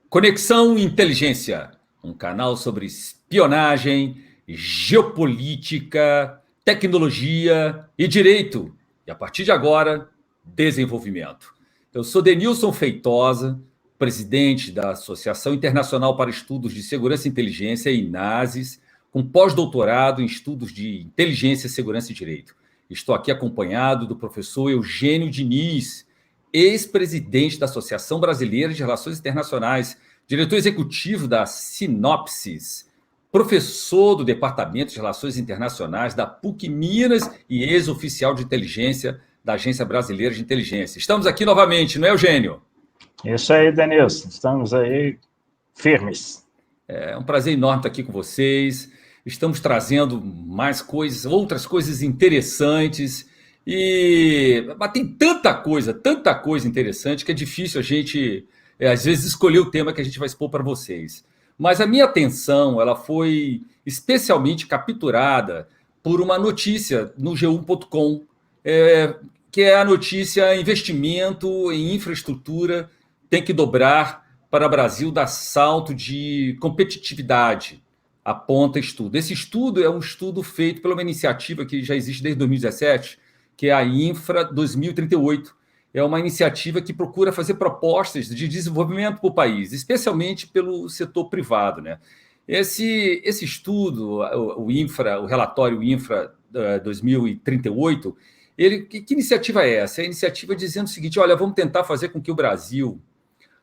Conexão Inteligência, um canal sobre espionagem, geopolítica, tecnologia e direito. E a partir de agora, desenvolvimento. Eu sou Denilson Feitosa, presidente da Associação Internacional para Estudos de Segurança e Inteligência, INASES, com pós-doutorado em estudos de inteligência, segurança e direito. Estou aqui acompanhado do professor Eugênio Diniz, ex-presidente da Associação Brasileira de Relações Internacionais, diretor executivo da Sinopsis, professor do Departamento de Relações Internacionais da PUC Minas e ex-oficial de inteligência da Agência Brasileira de Inteligência. Estamos aqui novamente, não é, Eugênio? Isso aí, Denilson. Estamos aí firmes. É um prazer enorme estar aqui com vocês. Estamos trazendo mais coisas, outras coisas interessantes. Mas tem tanta coisa interessante que é difícil a gente, às vezes, escolher o tema que a gente vai expor para vocês. Mas a minha atenção ela foi especialmente capturada por uma notícia no G1.com, que é a notícia: investimento em infraestrutura tem que dobrar para o Brasil dar salto de competitividade, aponta estudo. Esse estudo é um estudo feito pela uma iniciativa que já existe desde 2017, que é a Infra 2038. É uma iniciativa que procura fazer propostas de desenvolvimento para o país, especialmente pelo setor privado, né? Esse estudo, o relatório Infra 2038, que iniciativa é essa? É a iniciativa dizendo o seguinte: olha, vamos tentar fazer com que o Brasil,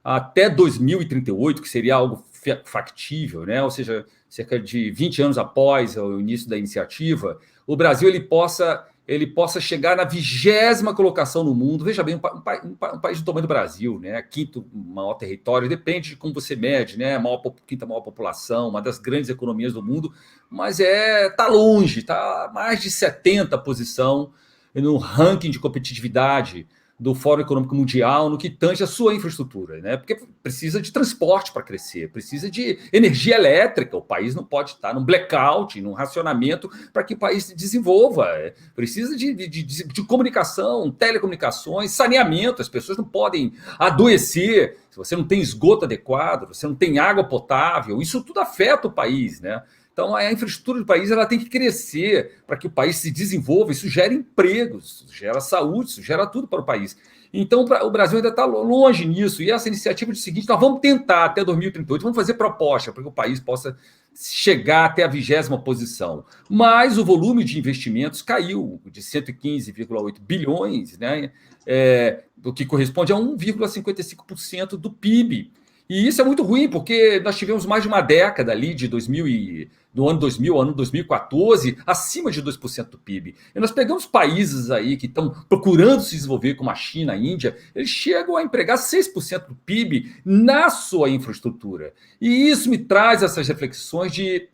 até 2038, que seria algo factível, né? Ou seja, cerca de 20 anos após o início da iniciativa, o Brasil ele possa chegar na 20ª colocação no mundo. Veja bem, um país do tamanho do Brasil, né? Quinto maior território, depende de como você mede, né? Quinta maior população, uma das grandes economias do mundo, mas está longe, está mais de 70ª posição no ranking de competitividade do Fórum Econômico Mundial no que tange a sua infraestrutura, né? Porque precisa de transporte para crescer, precisa de energia elétrica. O país não pode estar num blackout, num racionamento para que o país se desenvolva. Precisa de comunicação, telecomunicações, saneamento. As pessoas não podem adoecer se você não tem esgoto adequado, você não tem água potável. Isso tudo afeta o país, né? Então, a infraestrutura do país ela tem que crescer para que o país se desenvolva. Isso gera empregos, isso gera saúde, isso gera tudo para o país. Então, o Brasil ainda está longe nisso. E essa iniciativa diz o seguinte: nós vamos tentar até 2038, vamos fazer proposta para que o país possa chegar até a 20ª posição. Mas o volume de investimentos caiu de 115,8 bilhões, né? O que corresponde a 1,55% do PIB. E isso é muito ruim, porque nós tivemos mais de uma década ali, do ano 2000 ao ano 2014, acima de 2% do PIB. E nós pegamos países aí que estão procurando se desenvolver, como a China, a Índia, eles chegam a empregar 6% do PIB na sua infraestrutura. E isso me traz essas reflexões de...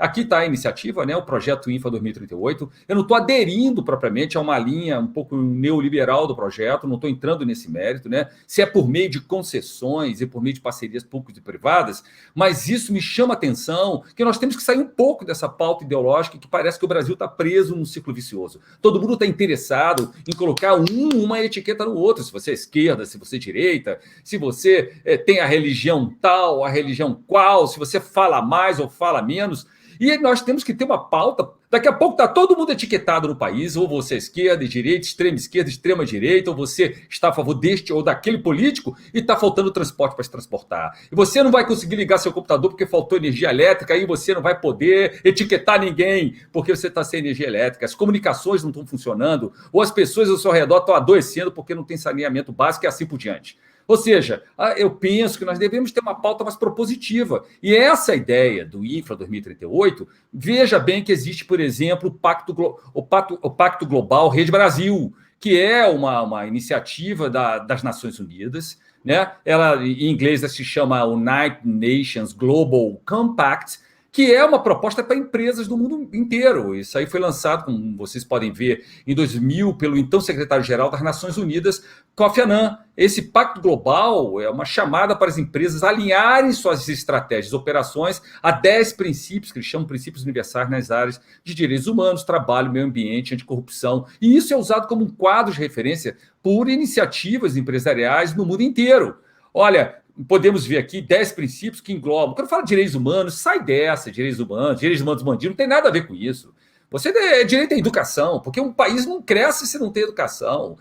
aqui está a iniciativa, né, o projeto Infra 2038. Eu não estou aderindo propriamente a uma linha um pouco neoliberal do projeto, não estou entrando nesse mérito, né, se é por meio de concessões e por meio de parcerias públicas e privadas, mas isso me chama a atenção, que nós temos que sair um pouco dessa pauta ideológica que parece que o Brasil está preso num ciclo vicioso. Todo mundo está interessado em colocar uma etiqueta no outro, se você é esquerda, se você é direita, se você tem a religião tal, a religião qual, se você fala mais ou fala menos. E nós temos que ter uma pauta. Daqui a pouco está todo mundo etiquetado no país, ou você é esquerda e direita, extrema direita, ou você está a favor deste ou daquele político e está faltando transporte para se transportar. E você não vai conseguir ligar seu computador porque faltou energia elétrica, aí você não vai poder etiquetar ninguém porque você está sem energia elétrica. As comunicações não estão funcionando, ou as pessoas ao seu redor estão adoecendo porque não tem saneamento básico e assim por diante. Ou seja, eu penso que nós devemos ter uma pauta mais propositiva. E essa ideia do Infra 2038, veja bem que existe, por exemplo, o Pacto Global Rede Brasil, que é uma iniciativa das Nações Unidas, né? Ela, em inglês, se chama United Nations Global Compact, que é uma proposta para empresas do mundo inteiro. Isso aí foi lançado, como vocês podem ver, em 2000, pelo então secretário-geral das Nações Unidas, Kofi Annan. Esse pacto global é uma chamada para as empresas alinharem suas estratégias, operações a 10 princípios, que eles chamam de princípios universais nas áreas de direitos humanos, trabalho, meio ambiente, anticorrupção. E isso é usado como um quadro de referência por iniciativas empresariais no mundo inteiro. Olha, podemos ver aqui 10 princípios que englobam. Quando eu falo de direitos humanos, sai dessa, direitos humanos bandidos, não tem nada a ver com isso. Você é direito à educação, porque um país não cresce se não tem educação.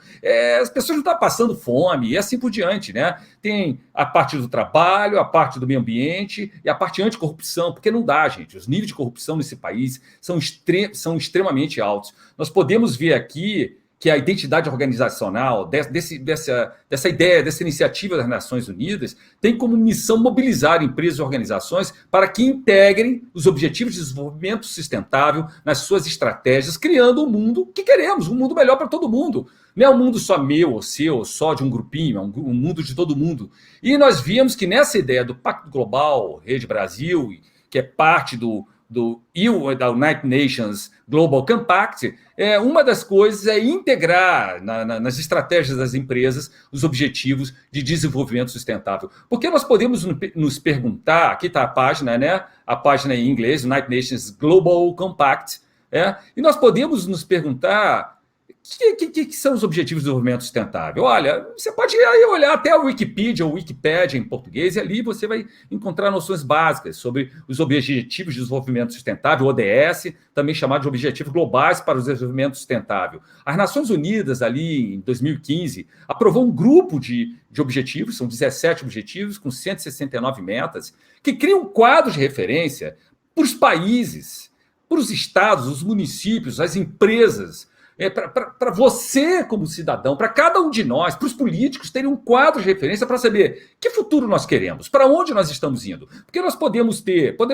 As pessoas não estão passando fome e assim por diante, né? Tem a parte do trabalho, a parte do meio ambiente e a parte anticorrupção, porque não dá, gente. Os níveis de corrupção nesse país são extremamente altos. Nós podemos ver aqui que a identidade organizacional dessa ideia, dessa iniciativa das Nações Unidas, tem como missão mobilizar empresas e organizações para que integrem os objetivos de desenvolvimento sustentável nas suas estratégias, criando um mundo que queremos, um mundo melhor para todo mundo. Não é um mundo só meu ou seu, só de um grupinho, é um mundo de todo mundo. E nós vimos que nessa ideia do Pacto Global, Rede Brasil, que é parte da United Nations Global Compact, uma das coisas é integrar nas estratégias das empresas os objetivos de desenvolvimento sustentável. Porque nós podemos nos perguntar, aqui está a página, né? A página em inglês, United Nations Global Compact, e nós podemos nos perguntar que são os objetivos de desenvolvimento sustentável. Olha, você pode ir olhar até a Wikipedia ou Wikipédia em português, e ali você vai encontrar noções básicas sobre os Objetivos de Desenvolvimento Sustentável, ODS, também chamado de Objetivos Globais para o Desenvolvimento Sustentável. As Nações Unidas, ali em 2015, aprovou um grupo de objetivos, são 17 objetivos, com 169 metas, que criam um quadro de referência para os países, para os estados, os municípios, as empresas, para você como cidadão, para cada um de nós, para os políticos terem um quadro de referência para saber que futuro nós queremos, para onde nós estamos indo. Porque nós podemos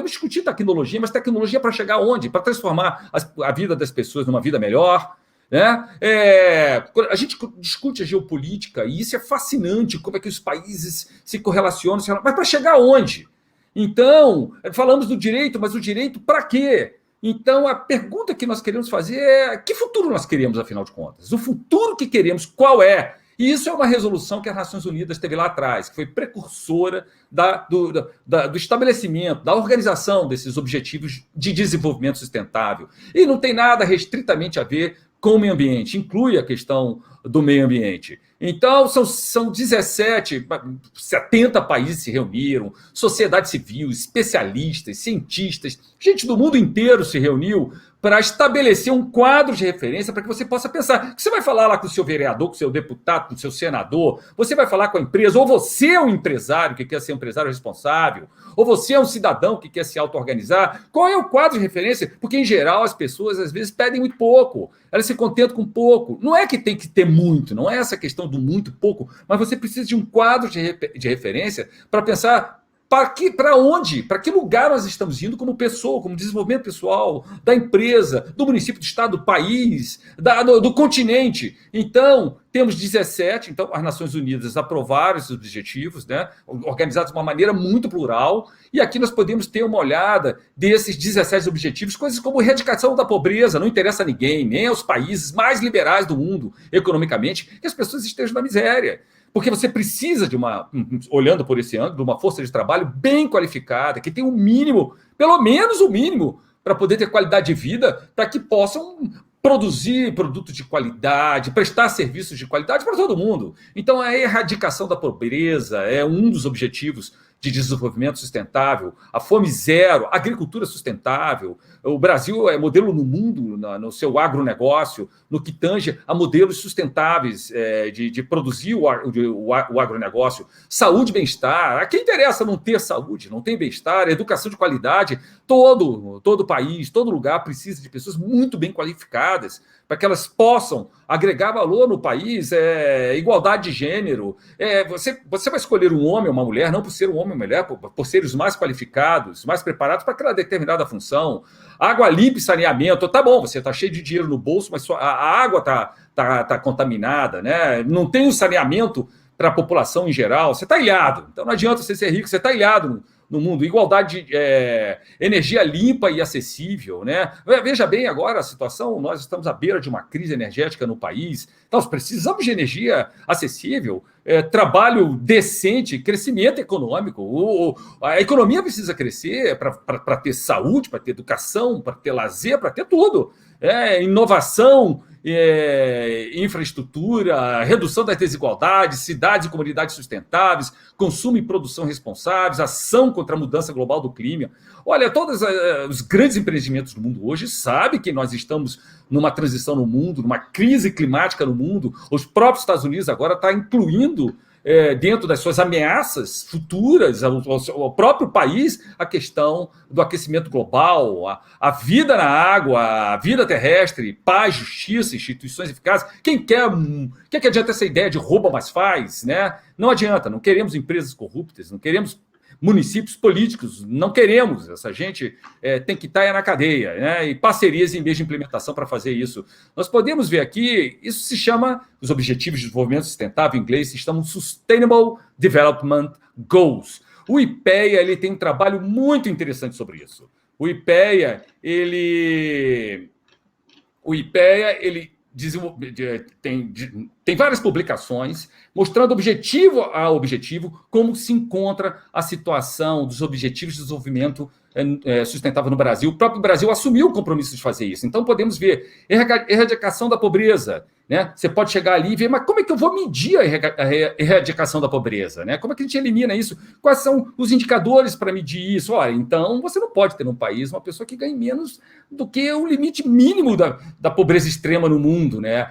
discutir tecnologia, mas tecnologia para chegar aonde? Para transformar a vida das pessoas numa vida melhor, né? A gente discute a geopolítica e isso é fascinante, como é que os países se correlacionam, mas para chegar aonde? Então, falamos do direito, mas o direito para quê? Então, a pergunta que nós queremos fazer é que futuro nós queremos, afinal de contas? O futuro que queremos, qual é? E isso é uma resolução que as Nações Unidas teve lá atrás, que foi precursora do estabelecimento, da organização desses objetivos de desenvolvimento sustentável. E não tem nada restritamente a ver com o meio ambiente, inclui a questão do meio ambiente. Então, são 17, 70 países se reuniram, sociedade civil, especialistas, cientistas, gente do mundo inteiro se reuniu para estabelecer um quadro de referência para que você possa pensar. Você vai falar lá com o seu vereador, com o seu deputado, com o seu senador, você vai falar com a empresa, ou você é um empresário que quer ser um empresário responsável, ou você é um cidadão que quer se auto-organizar. Qual é o quadro de referência? Porque, em geral, as pessoas, às vezes, pedem muito pouco. Elas se contentam com pouco. Não é que tem que ter muito, não é essa questão do muito pouco, mas você precisa de um quadro de referência para pensar para onde, para que lugar nós estamos indo como pessoa, como desenvolvimento pessoal, da empresa, do município, do estado, do país, do continente. Então, temos 17, então as Nações Unidas aprovaram esses objetivos, né, organizados de uma maneira muito plural, e aqui nós podemos ter uma olhada desses 17 objetivos, coisas como erradicação da pobreza, não interessa a ninguém, nem aos países mais liberais do mundo, economicamente, que as pessoas estejam na miséria. Porque você precisa olhando por esse ângulo, de uma força de trabalho bem qualificada, que tem um mínimo, pelo menos o mínimo, para poder ter qualidade de vida, para que possam produzir produtos de qualidade, prestar serviços de qualidade para todo mundo. Então, a erradicação da pobreza é um dos objetivos de desenvolvimento sustentável, a fome zero, a agricultura sustentável. O Brasil é modelo no mundo, no seu agronegócio, no que tange a modelos sustentáveis de produzir o agronegócio. Saúde e bem-estar. A quem interessa não ter saúde, não tem bem-estar, educação de qualidade. Todo país, todo lugar precisa de pessoas muito bem qualificadas para que elas possam agregar valor no país, igualdade de gênero. Você vai escolher um homem ou uma mulher, não por ser um homem ou uma mulher, por ser os mais qualificados, mais preparados para aquela determinada função. Água limpa e saneamento, tá bom, você está cheio de dinheiro no bolso, mas a água tá contaminada, né? Não tem o saneamento para a população em geral, você está ilhado. Então não adianta você ser rico, você está ilhado no mundo. Igualdade, energia limpa e acessível, né? Veja bem agora a situação, nós estamos à beira de uma crise energética no país, Nós precisamos de energia acessível, trabalho decente, crescimento econômico. A economia precisa crescer para ter saúde, para ter educação, para ter lazer, para ter tudo. Inovação, infraestrutura, redução das desigualdades, cidades e comunidades sustentáveis, consumo e produção responsáveis, ação contra a mudança global do clima. Olha, todos os grandes empreendimentos do mundo hoje sabem que nós estamos numa transição no mundo, numa crise climática no mundo. Os próprios Estados Unidos agora estão incluindo dentro das suas ameaças futuras ao próprio país a questão do aquecimento global, a vida na água, a vida terrestre, paz, justiça, instituições eficazes. Quem quer que adianta essa ideia de rouba, mas faz, né? Não adianta, não queremos empresas corruptas, não queremos municípios políticos, não queremos. Essa gente tem que estar na cadeia, né? E parcerias em vez de implementação para fazer isso. Nós podemos ver aqui, isso se chama, os Objetivos de Desenvolvimento Sustentável, em inglês, se chamam Sustainable Development Goals. O IPEA ele tem um trabalho muito interessante sobre isso. O IPEA, ele tem várias publicações mostrando objetivo a objetivo como se encontra a situação dos objetivos de desenvolvimento sustentável no Brasil. O próprio Brasil assumiu o compromisso de fazer isso. Então, podemos ver erradicação da pobreza. Né? Você pode chegar ali e ver, mas como é que eu vou medir a erradicação da pobreza? Né? Como é que a gente elimina isso? Quais são os indicadores para medir isso? Olha, então, você não pode ter num país uma pessoa que ganhe menos do que o limite mínimo da pobreza extrema no mundo. Né?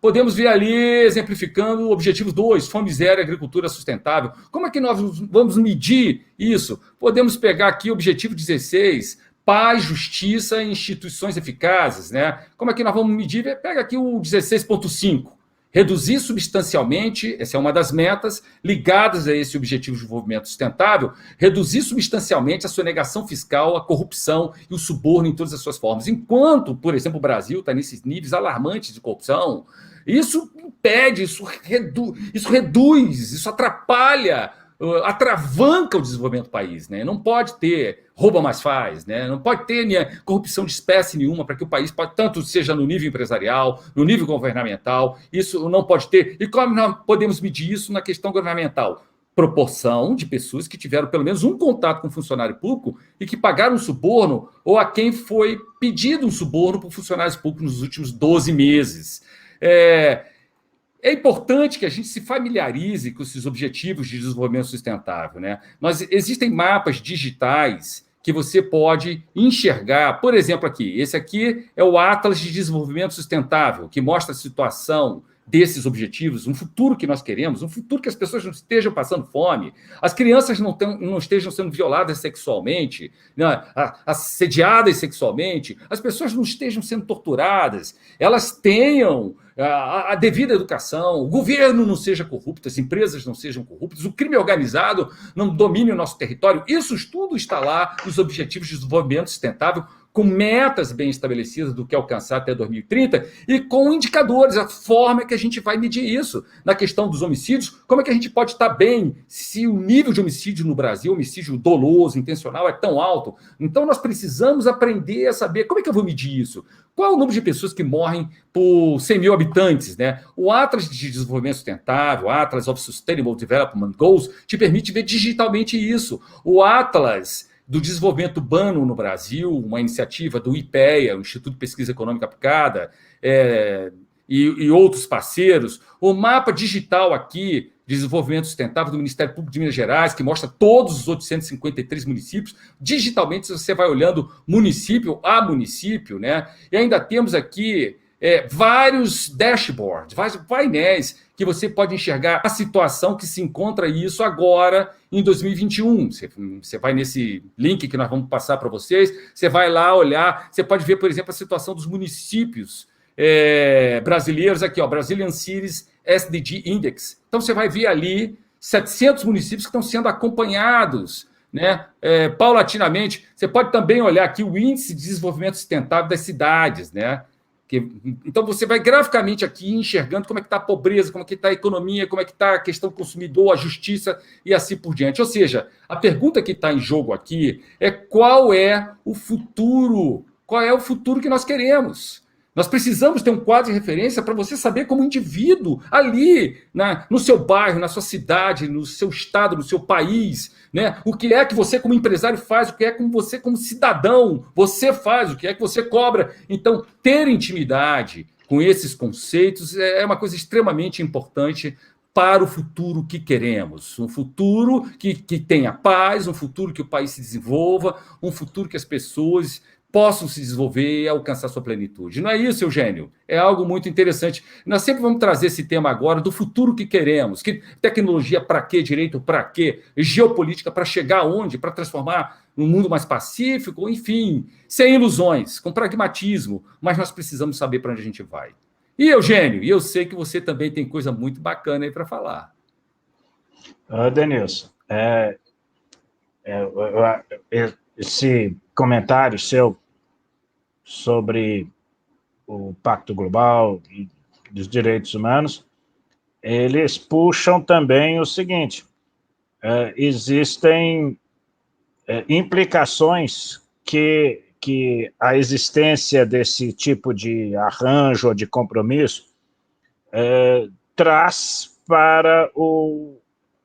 Podemos ver ali, exemplificando o objetivo 2, fome zero e agricultura sustentável. Como é que nós vamos medir isso? Podemos pegar aqui o objetivo 16, paz, justiça e instituições eficazes. Né? Como é que nós vamos medir? Pega aqui o 16.5. Reduzir substancialmente, essa é uma das metas, ligadas a esse objetivo de desenvolvimento sustentável, reduzir substancialmente a sonegação fiscal, a corrupção e o suborno em todas as suas formas. Enquanto, por exemplo, o Brasil está nesses níveis alarmantes de corrupção, isso impede, isso reduz, isso atrapalha, atravanca o desenvolvimento do país. Né? Não pode ter rouba mais faz, né? Não pode ter corrupção de espécie nenhuma para que o país, tanto seja no nível empresarial, no nível governamental, isso não pode ter. E como nós podemos medir isso na questão governamental? Proporção de pessoas que tiveram pelo menos um contato com um funcionário público e que pagaram um suborno ou a quem foi pedido um suborno por funcionários públicos nos últimos 12 meses. É importante que a gente se familiarize com esses objetivos de desenvolvimento sustentável. Né? Existem mapas digitais que você pode enxergar. Por exemplo, esse aqui é o Atlas de Desenvolvimento Sustentável, que mostra a situação desses objetivos, um futuro que nós queremos, um futuro que as pessoas não estejam passando fome, as crianças não estejam sendo violadas sexualmente, né, assediadas sexualmente, as pessoas não estejam sendo torturadas, elas tenham a devida educação, o governo não seja corrupto, as empresas não sejam corruptas, o crime organizado não domine o nosso território. Isso tudo está lá nos Objetivos de Desenvolvimento Sustentável, com metas bem estabelecidas do que alcançar até 2030 e com indicadores, a forma que a gente vai medir isso. Na questão dos homicídios, como é que a gente pode estar bem se o nível de homicídio no Brasil, homicídio doloso, intencional, é tão alto? Então, nós precisamos aprender a saber como é que eu vou medir isso. Qual é o número de pessoas que morrem por 100 mil habitantes? Né? O Atlas de Desenvolvimento Sustentável, Atlas of Sustainable Development Goals, te permite ver digitalmente isso. O Atlas do Desenvolvimento Urbano no Brasil, uma iniciativa do IPEA, o Instituto de Pesquisa Econômica Aplicada, e outros parceiros. O mapa digital aqui de desenvolvimento sustentável do Ministério Público de Minas Gerais, que mostra todos os 853 municípios. Digitalmente, você vai olhando município a município, né? E ainda temos aqui vários dashboards, vários painéis que você pode enxergar a situação que se encontra isso agora em 2021. Você vai nesse link que nós vamos passar para vocês, você vai lá olhar, você pode ver, por exemplo, a situação dos municípios brasileiros aqui, ó, Brazilian Cities SDG Index. Então, você vai ver ali 700 municípios que estão sendo acompanhados, né, paulatinamente. Você pode também olhar aqui o Índice de Desenvolvimento Sustentável das cidades, né? Então, você vai graficamente aqui enxergando como é que está a pobreza, como é que está a economia, como é que está a questão do consumidor, a justiça e assim por diante. Ou seja, a pergunta que está em jogo aqui é qual é o futuro que nós queremos. Nós precisamos ter um quadro de referência para você saber como indivíduo, ali, no seu bairro, na sua cidade, no seu estado, no seu país, né? O que é que você como empresário faz, o que é que você como cidadão, você faz, o que é que você cobra. Então, ter intimidade com esses conceitos é uma coisa extremamente importante para o futuro que queremos. Um futuro que tenha paz, um futuro que o país se desenvolva, um futuro que as pessoas possam se desenvolver e alcançar sua plenitude. Não é isso, Eugênio? É algo muito interessante. Nós sempre vamos trazer esse tema agora do futuro que queremos. Que tecnologia para quê? Direito para quê? Geopolítica para chegar aonde? Para transformar um mundo mais pacífico? Enfim, sem ilusões, com pragmatismo. Mas nós precisamos saber para onde a gente vai. E, Eugênio, eu sei que você também tem coisa muito bacana aí para falar. Denilson, esse comentário seu sobre o Pacto Global e dos direitos humanos, eles puxam também o seguinte: existem implicações que a existência desse tipo de arranjo ou de compromisso traz para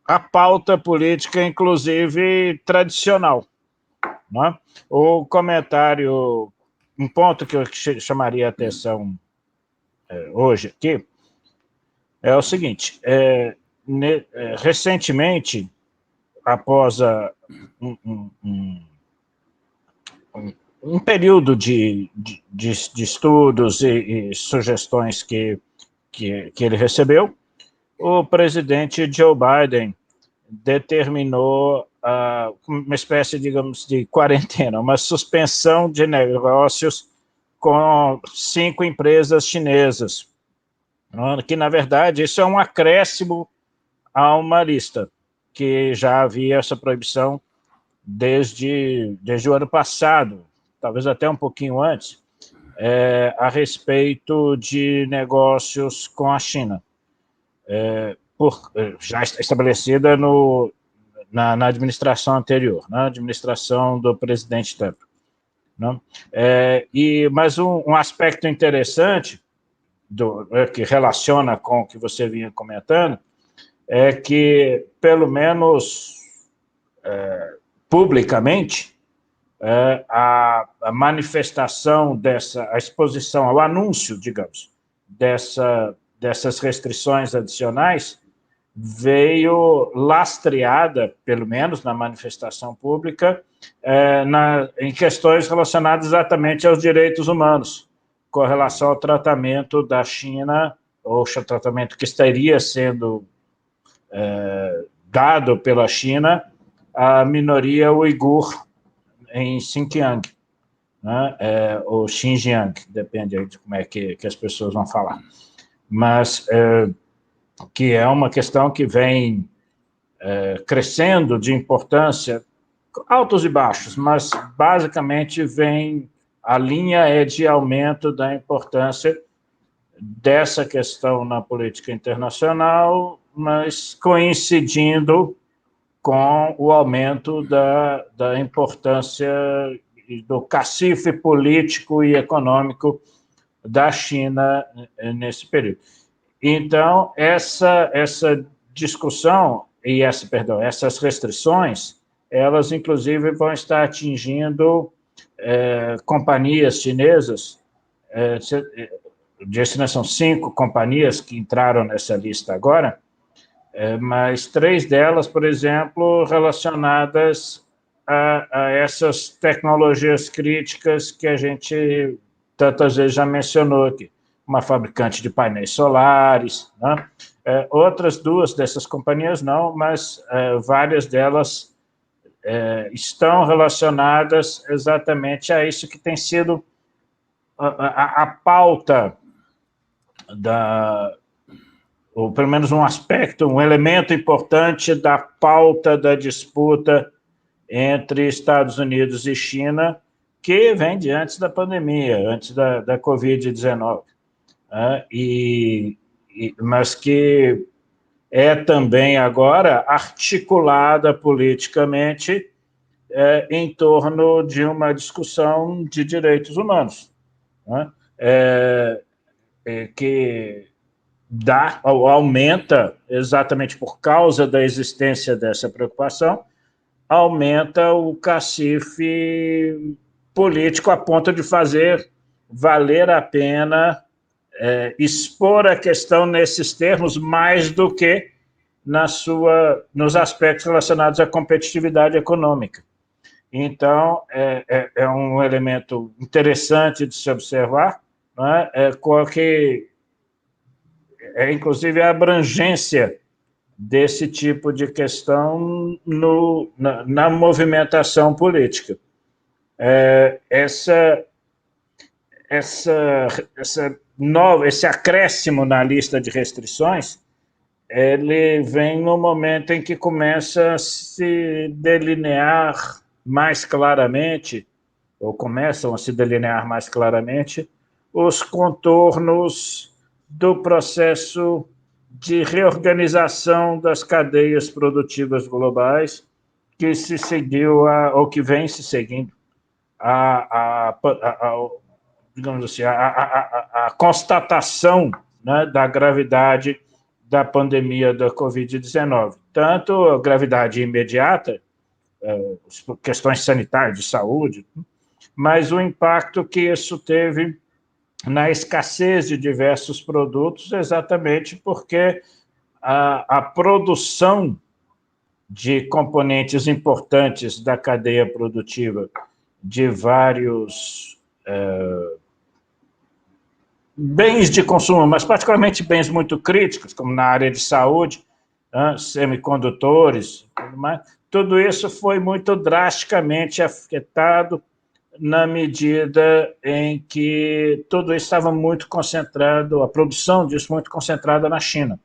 a pauta política, inclusive tradicional. Né? O comentário, um ponto que eu chamaria a atenção hoje aqui, é o seguinte: recentemente, após um período de estudos e sugestões que ele recebeu, o presidente Joe Biden determinou uma espécie, digamos, de quarentena, uma suspensão de negócios com 5 empresas chinesas, que, na verdade, isso é um acréscimo a uma lista, que já havia essa proibição desde o ano passado, talvez até um pouquinho antes, a respeito de negócios com a China, já estabelecida na administração anterior, na administração do presidente Trump. Né? Mas um aspecto interessante que relaciona com o que você vinha comentando é que, pelo menos publicamente, a manifestação a exposição, o anúncio, digamos, dessas restrições adicionais veio lastreada, pelo menos na manifestação pública, em questões relacionadas exatamente aos direitos humanos, com relação ao tratamento da China, ou o tratamento que estaria sendo dado pela China à minoria uigur em Xinjiang, né? Ou Xinjiang, depende de como é que as pessoas vão falar. Mas que é uma questão que vem crescendo de importância, altos e baixos, mas basicamente a linha é de aumento da importância dessa questão na política internacional, mas coincidindo com o aumento da importância do cacife político e econômico da China nesse período. Então, essa discussão e essas restrições, elas inclusive vão estar atingindo companhias chinesas. Disse, né, são 5 companhias que entraram nessa lista agora, mas 3 delas, por exemplo, relacionadas a essas tecnologias críticas que a gente tantas vezes já mencionou aqui. Uma fabricante de painéis solares, né? Outras 2 dessas companhias não, mas várias delas estão relacionadas exatamente a isso que tem sido a pauta ou pelo menos um aspecto, um elemento importante da pauta da disputa entre Estados Unidos e China, que vem de antes da pandemia, antes da Covid-19, mas que é também agora articulada politicamente em torno de uma discussão de direitos humanos. Né? que dá ou aumenta, exatamente por causa da existência dessa preocupação, aumenta o cacife político a ponto de fazer valer a pena expor a questão nesses termos mais do que nos aspectos relacionados à competitividade econômica. Então, é um elemento interessante de se observar, né? Inclusive a abrangência desse tipo de questão na movimentação política. Esse acréscimo na lista de restrições, ele vem no momento em que começa a se delinear mais claramente, ou começam a se delinear mais claramente, os contornos do processo de reorganização das cadeias produtivas globais que se seguiu, ou que vem se seguindo, digamos assim, a constatação, né, da gravidade da pandemia da Covid-19. Tanto a gravidade imediata, questões sanitárias, de saúde, mas o impacto que isso teve na escassez de diversos produtos, exatamente porque a produção de componentes importantes da cadeia produtiva de vários bens de consumo, mas particularmente bens muito críticos, como na área de saúde, semicondutores, tudo isso foi muito drasticamente afetado na medida em que tudo isso estava muito concentrado, a produção disso muito concentrada na China.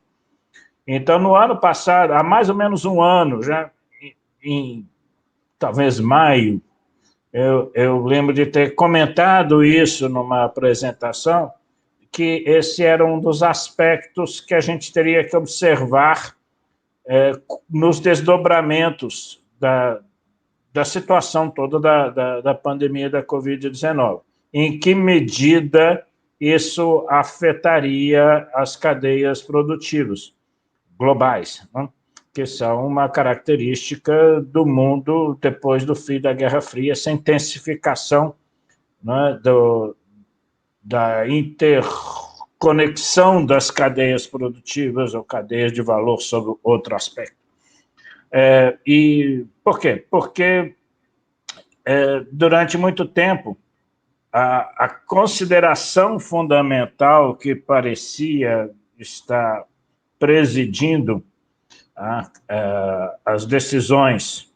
Então, no ano passado, há mais ou menos um ano, já em talvez maio, eu lembro de ter comentado isso numa apresentação, que esse era um dos aspectos que a gente teria que observar nos desdobramentos da situação toda da pandemia da Covid-19. Em que medida isso afetaria as cadeias produtivas globais, né? Que são uma característica do mundo depois do fim da Guerra Fria, essa intensificação, né, da interconexão das cadeias produtivas ou cadeias de valor sobre outro aspecto. E por quê? Porque durante muito tempo a consideração fundamental que parecia estar presidindo as decisões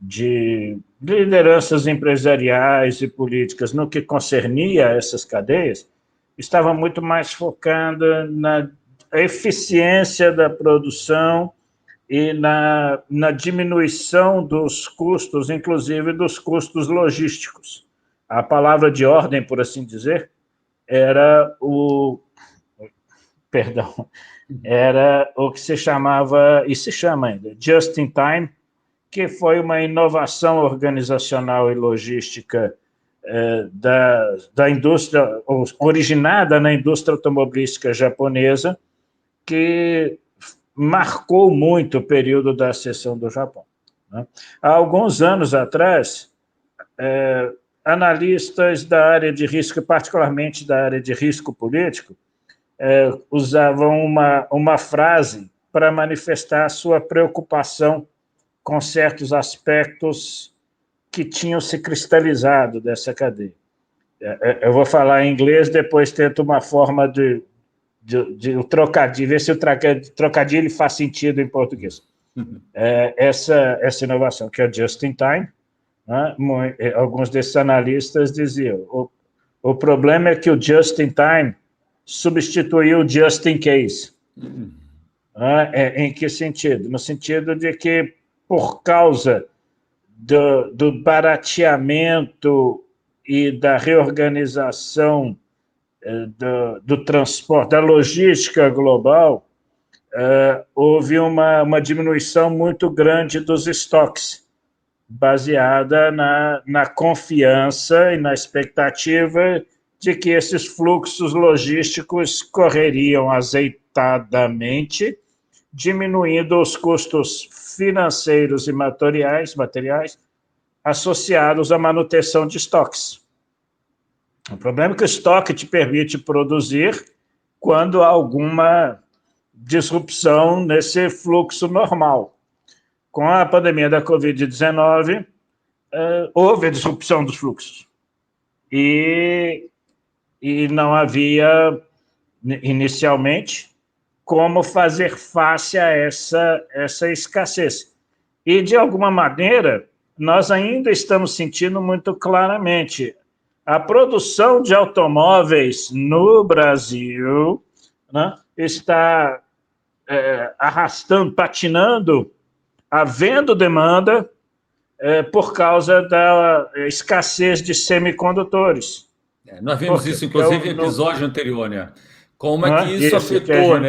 de lideranças empresariais e políticas no que concernia a essas cadeias estava muito mais focada na eficiência da produção e na diminuição dos custos, inclusive dos custos logísticos. A palavra de ordem, por assim dizer, era o que se chamava, e se chama ainda, just in time, que foi uma inovação organizacional e logística da indústria, originada na indústria automobilística japonesa, que marcou muito o período da ascensão do Japão, né? Há alguns anos atrás, analistas da área de risco, particularmente da área de risco político, usavam uma frase para manifestar a sua preocupação com certos aspectos que tinham se cristalizado dessa cadeia. Eu vou falar em inglês, depois tento uma forma de trocadilho, ver se o trocadilho faz sentido em português. Essa inovação, que é o just in time, né? Alguns desses analistas diziam, o problema é que o just in time substituiu o just in case. Em que sentido? No sentido de que, por causa do barateamento e da reorganização do transporte, da logística global, houve uma diminuição muito grande dos estoques, baseada na confiança e na expectativa de que esses fluxos logísticos correriam azeitadamente, diminuindo os custos financeiros e materiais associados à manutenção de estoques. O problema é que o estoque te permite produzir quando há alguma disrupção nesse fluxo normal. Com a pandemia da Covid-19, houve a disrupção dos fluxos. E não havia, inicialmente, como fazer face a essa escassez. E, de alguma maneira, nós ainda estamos sentindo muito claramente a produção de automóveis no Brasil, né, está arrastando, patinando, havendo demanda por causa da escassez de semicondutores. Nós vimos isso, inclusive, em episódio anterior, né? Como é que isso afetou,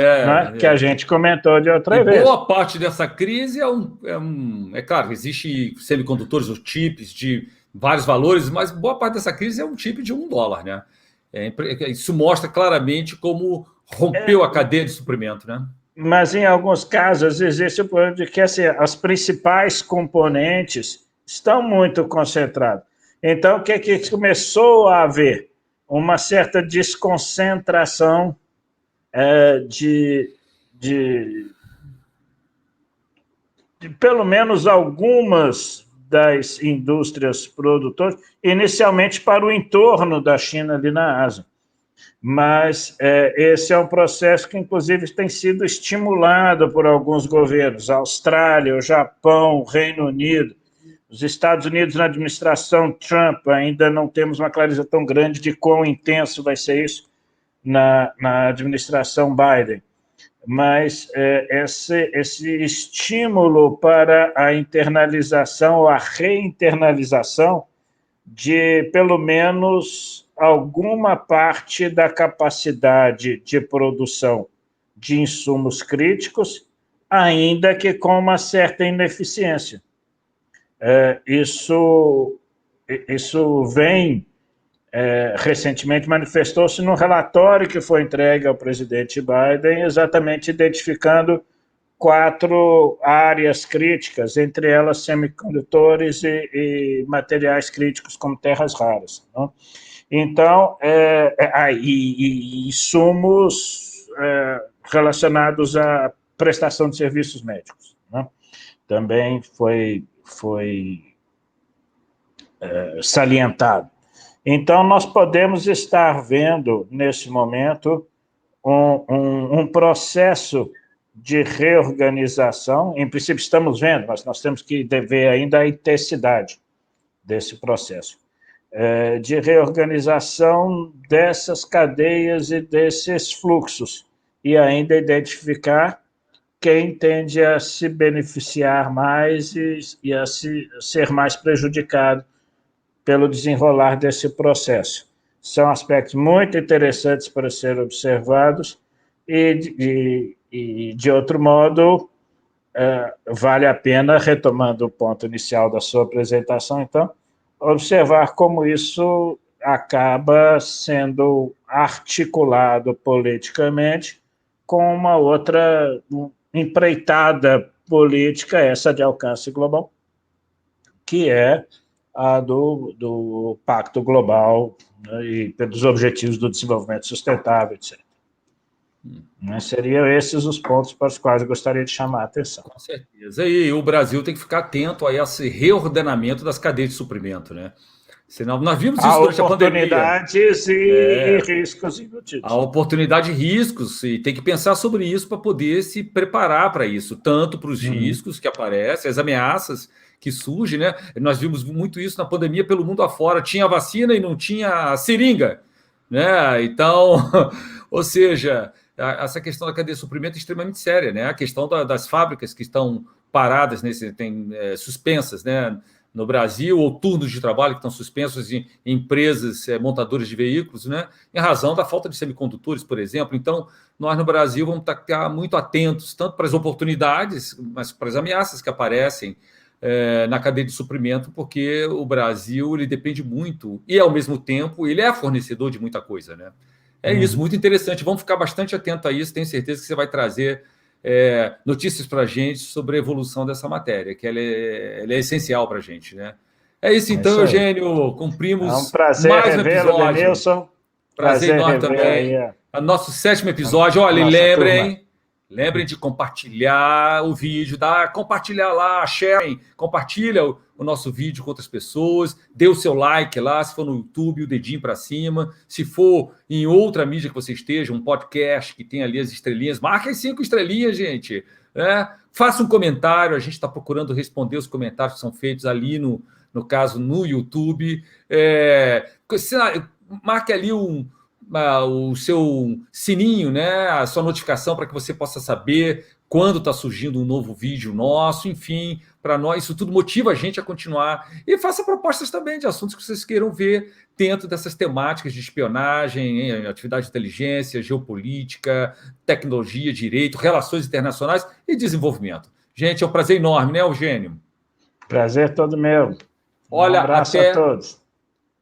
que a gente comentou de outra vez. Boa parte dessa crise é claro, existe semicondutores ou chips de vários valores, mas boa parte dessa crise é um chip de $1, né? Isso mostra claramente como rompeu a cadeia de suprimento, né? Mas, em alguns casos, existe o problema de que as principais componentes estão muito concentradas. Então, o que começou a haver? Uma certa desconcentração de pelo menos algumas das indústrias produtoras, inicialmente para o entorno da China ali na Ásia. Mas esse é um processo que, inclusive, tem sido estimulado por alguns governos, a Austrália, o Japão, o Reino Unido, os Estados Unidos na administração Trump, ainda não temos uma clareza tão grande de quão intenso vai ser isso na administração Biden. Mas esse estímulo para a internalização ou a reinternalização de, pelo menos, alguma parte da capacidade de produção de insumos críticos, ainda que com uma certa ineficiência. Isso vem, recentemente manifestou-se no relatório que foi entregue ao presidente Biden, exatamente identificando 4 áreas críticas, entre elas semicondutores e materiais críticos como terras raras. Não? Então, insumos relacionados à prestação de serviços médicos. Não? Também foi salientado. Então, nós podemos estar vendo, nesse momento, um processo de reorganização. Em princípio, estamos vendo, mas nós temos que ver ainda a intensidade desse processo, de reorganização dessas cadeias e desses fluxos, e ainda identificar quem tende a se beneficiar mais e a ser mais prejudicado pelo desenrolar desse processo. São aspectos muito interessantes para serem observados e de outro modo, vale a pena, retomando o ponto inicial da sua apresentação, então, observar como isso acaba sendo articulado politicamente com uma outra empreitada política, essa de alcance global, que é a do Pacto Global, né, e pelos Objetivos do Desenvolvimento Sustentável, etc. Seriam esses os pontos para os quais eu gostaria de chamar a atenção. Com certeza. E o Brasil tem que ficar atento a esse reordenamento das cadeias de suprimento, né? Senão, nós vimos isso durante a pandemia. Oportunidades e riscos embutidos. A oportunidade e riscos, e tem que pensar sobre isso para poder se preparar para isso, tanto para os riscos que aparecem, as ameaças que surgem, né? Nós vimos muito isso na pandemia pelo mundo afora. Tinha vacina e não tinha seringa, né? Então, ou seja, essa questão da cadeia de suprimento é extremamente séria, né? A questão das fábricas que estão paradas, suspensas, né? No Brasil, ou turnos de trabalho que estão suspensos em empresas montadoras de veículos, né? Em razão da falta de semicondutores, por exemplo. Então, nós no Brasil vamos estar muito atentos, tanto para as oportunidades, mas para as ameaças que aparecem na cadeia de suprimento, porque o Brasil ele depende muito e, ao mesmo tempo, ele é fornecedor de muita coisa, né? É isso, muito interessante. Vamos ficar bastante atento a isso. Tenho certeza que você vai trazer notícias para a gente sobre a evolução dessa matéria, que ela é essencial para a gente, né? É isso então, Eugênio. Cumprimos é um prazer mais um revê-lo, episódio. Denilson. Prazer enorme também. Aí, o nosso 7º episódio. Olha, lembrem de compartilhar o vídeo, compartilhar lá, sharing, compartilha o nosso vídeo com outras pessoas, dê o seu like lá, se for no YouTube, o dedinho para cima, se for em outra mídia que você esteja, um podcast que tem ali as estrelinhas, marque as 5 estrelinhas, gente, faça um comentário, a gente está procurando responder os comentários que são feitos ali no caso, no YouTube, marque ali o seu sininho, né? A sua notificação para que você possa saber quando está surgindo um novo vídeo nosso, enfim, para nós isso tudo motiva a gente a continuar e faça propostas também de assuntos que vocês queiram ver dentro dessas temáticas de espionagem, atividade de inteligência, geopolítica, tecnologia, direito, relações internacionais e desenvolvimento. Gente, é um prazer enorme, né, Eugênio? Prazer todo meu. Olha, um abraço a todos.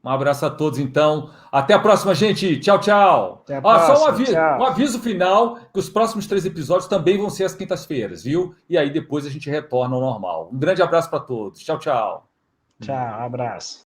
Um abraço a todos, então. Até a próxima, gente. Tchau, tchau. Até a próxima, só tchau. um aviso final, que os próximos 3 episódios também vão ser às quintas-feiras, viu? E aí depois a gente retorna ao normal. Um grande abraço para todos. Tchau, tchau. Tchau, abraço.